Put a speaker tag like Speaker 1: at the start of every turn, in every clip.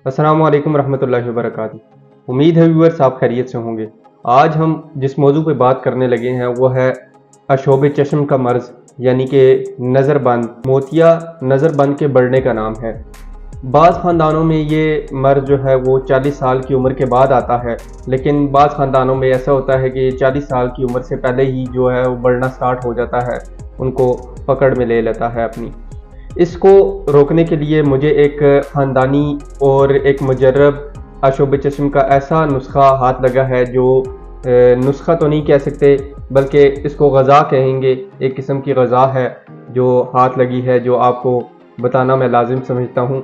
Speaker 1: अस्सलाम वालेकुम रहमतुल्लाहि वबरकातुहू। उम्मीद है व्यूअर्स आप खैरियत से होंगे। आज हम जिस मौजू पे बात करने लगे हैं वो है अशोब चश्म का मर्ज़, यानी कि नज़रबंद। मोतिया नज़रबंद के बढ़ने का नाम है। बाज़ ख़ानदानों में ये मर्ज़ जो है वो 40 साल की उम्र के बाद आता है, लेकिन बाज़ ख़ानदानों में ऐसा होता है कि 40 साल की उम्र से पहले ही जो है वो बढ़ना स्टार्ट हो जाता है, उनको पकड़ में ले लेता है अपनी। इसको रोकने के लिए मुझे एक ख़ानदानी और एक मुजर्रब अशोब चश्म का ऐसा नुस्खा हाथ लगा है जो नुस्खा तो नहीं कह सकते बल्कि इसको गज़ा कहेंगे। एक किस्म की गज़ा है जो हाथ लगी है, जो आपको बताना मैं लाजिम समझता हूँ।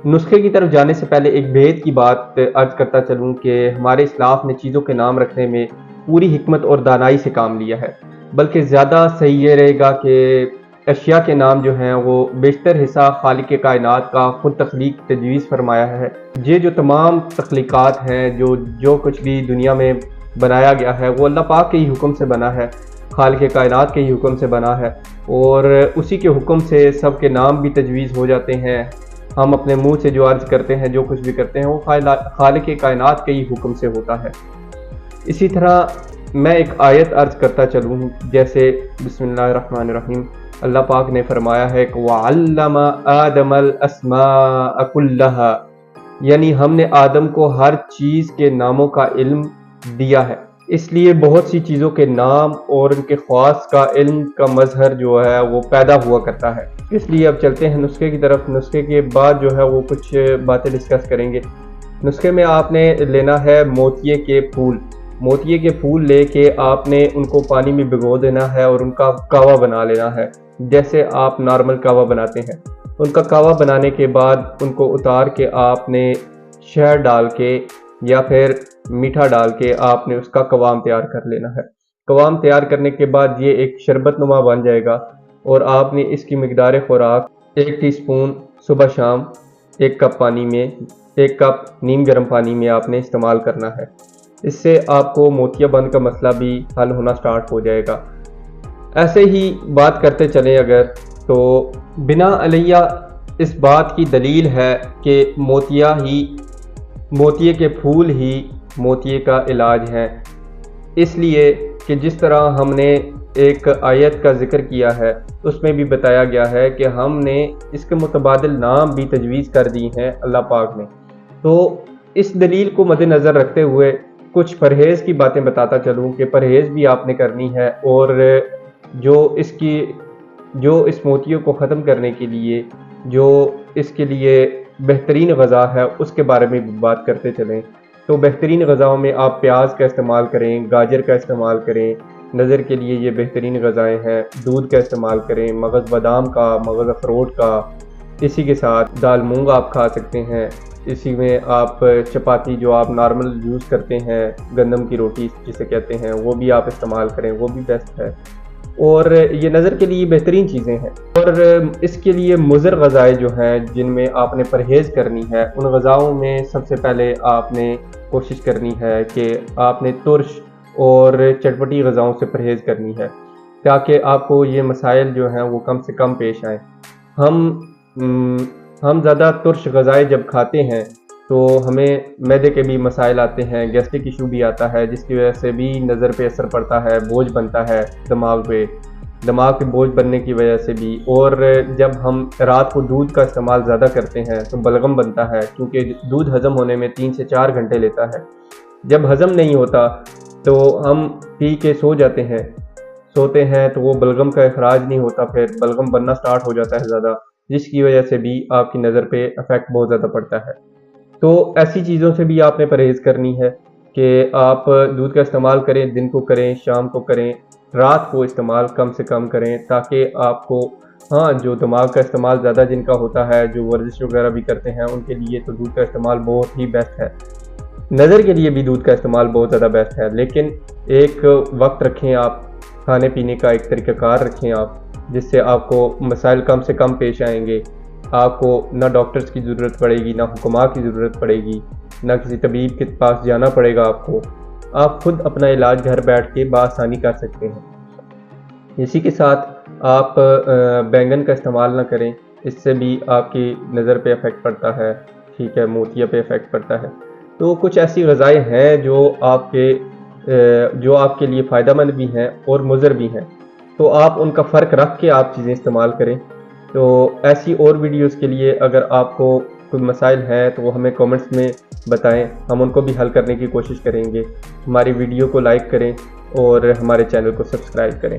Speaker 1: नुस्खे की तरफ जाने से पहले एक भेद की बात अर्ज करता चलूँ कि हमारे इस्लाफ ने चीज़ों के नाम रखने में पूरी हिकमत और दानाई से काम लिया है, बल्कि ज़्यादा सही ये रहेगा कि अशिया के नाम जो हैं वो बेशतर हिस्सा खालिक कायनात का खुद तख्लीक तजवीज़ फरमाया है। ये जो तमाम तख्लीक़ात हैं, जो कुछ भी दुनिया में बनाया गया है वो अल्लाह पाक के ही हुक्म से बना है, खालिक कायनात के ही हुक्म से बना है, और उसी के हुक्म से सब के नाम भी तजवीज़ हो जाते हैं। हम अपने मुंह से जो अर्ज़ करते हैं, जो कुछ भी करते हैं, वो खालिक कायनात के ही हुक्म से होता है। इसी तरह मैं एक आयत अर्ज़ करता चलूँ, जैसे बिस्मिल्लाहिर्रहमानिर्रहीम। अल्लाह पाक ने फरमाया है कि वअल्लमा आदमल अस्माअ कुल्लहा, यानी हमने आदम को हर चीज़ के नामों का इल्म दिया है। इसलिए बहुत सी चीज़ों के नाम और उनके ख़ास का इल्म का मज़हर जो है वो पैदा हुआ करता है। इसलिए अब चलते हैं नुस्खे की तरफ। नुस्खे के बाद जो है वो कुछ बातें डिस्कस करेंगे। नुस्खे में आपने लेना है मोतिये के फूल। मोतिये के फूल लेके आपने उनको पानी में भिगो देना है और उनका कावा बना लेना है, जैसे आप नॉर्मल कावा बनाते हैं। उनका कावा बनाने के बाद उनको उतार के आपने शहद डाल के या फिर मीठा डाल के आपने उसका कवाम तैयार कर लेना है। कवाम तैयार करने के बाद ये एक शरबत नुमा बन जाएगा और आपने इसकी मिकदार खुराक 1 टीस्पून सुबह शाम 1 कप पानी में, 1 कप नीम गर्म पानी में आपने इस्तेमाल करना है। इससे आपको मोतियाबंद का मसला भी हल होना स्टार्ट हो जाएगा। ऐसे ही बात करते चलें अगर, तो बिना अलैया इस बात की दलील है कि मोतिये के फूल ही मोतिये का इलाज है। इसलिए कि जिस तरह हमने एक आयत का जिक्र किया है उसमें भी बताया गया है कि हमने इसके मुतबादिल नाम भी तजवीज़ कर दी हैं अल्लाह पाक ने। तो इस दलील को मद्देनज़र रखते हुए कुछ परहेज़ की बातें बताता चलूँ कि परहेज़ भी आपने करनी है, और जो इस मोतियों को ख़त्म करने के लिए जो इसके लिए बेहतरीन गज़ा है उसके बारे में भी बात करते चलें। तो बेहतरीन गज़ाओं में आप प्याज का इस्तेमाल करें, गाजर का इस्तेमाल करें, नज़र के लिए ये बेहतरीन गज़ाएँ हैं। दूध का इस्तेमाल करें, मगज़ बादाम का, मगज़ अखरोट का। इसी के साथ दाल मूंग आप खा सकते हैं। इसी में आप चपाती जो आप नॉर्मल यूज़ करते हैं, गंदम की रोटी जिसे कहते हैं, वो भी आप इस्तेमाल करें, वो भी बेस्ट है। और ये नज़र के लिए बेहतरीन चीज़ें हैं। और इसके लिए मुज़र ग़ज़ाएँ जो हैं जिनमें आपने परहेज़ करनी है, उन ग़ज़ाओं में सबसे पहले आपने कोशिश करनी है कि आपने तुर्श और चटपटी ग़ज़ाओं से परहेज़ करनी है, ताकि आपको ये मसाइल जो हैं वो कम से कम पेश आएँ। हम ज़्यादा तुर्श ग़ज़ाएँ जब खाते हैं तो हमें मैदे के भी मसाइल आते हैं, गैस्ट्रिक इशू भी आता है, जिसकी वजह से भी नज़र पे असर पड़ता है, बोझ बनता है दिमाग पे, दिमाग पे बोझ बनने की वजह से भी। और जब हम रात को दूध का इस्तेमाल ज़्यादा करते हैं तो बलगम बनता है, क्योंकि दूध हज़म होने में 3 से 4 घंटे लेता है। जब हज़म नहीं होता तो हम पी के सोते हैं तो वो बलगम का इखराज नहीं होता, फिर बलगम बनना स्टार्ट हो जाता है ज़्यादा, जिसकी वजह से भी आपकी नज़र पे इफ़ेक्ट बहुत ज़्यादा पड़ता है। तो ऐसी चीज़ों से भी आपने परहेज़ करनी है कि आप दूध का इस्तेमाल करें, दिन को करें, शाम को करें, रात को इस्तेमाल कम से कम करें, ताकि आपको, हाँ, जो दिमाग का इस्तेमाल ज़्यादा जिनका होता है, जो वर्जिश वगैरह भी करते हैं, उनके लिए तो दूध का इस्तेमाल बहुत ही बेस्ट है। नज़र के लिए भी दूध का इस्तेमाल बहुत ज़्यादा बेस्ट है, लेकिन एक वक्त रखें, आप खाने पीने का एक तरीक़ाकार रखें आप, जिससे आपको मसाइल कम से कम पेश आएंगे। आपको ना डॉक्टर्स की ज़रूरत पड़ेगी, ना हुक्मा की ज़रूरत पड़ेगी, ना किसी तबीब के पास जाना पड़ेगा आपको। आप खुद अपना इलाज घर बैठ के बआसानी कर सकते हैं। इसी के साथ आप बैंगन का इस्तेमाल ना करें, इससे भी आपकी नज़र पे इफ़ेक्ट पड़ता है। ٹھیک ہے، موتیا پہ افیکٹ پڑتا ہے۔ تو کچھ ایسی غذائیں ہیں جو آپ کے لیے فائدہ مند بھی ہیں اور مضر بھی ہیں، تو آپ ان کا فرق رکھ کے آپ چیزیں استعمال کریں۔ تو ایسی اور ویڈیوز کے لیے اگر آپ کو کوئی مسائل ہیں تو وہ ہمیں کامنٹس میں بتائیں، ہم ان کو بھی حل کرنے کی کوشش کریں گے۔ ہماری ویڈیو کو لائک کریں اور ہمارے چینل کو سبسکرائب کریں۔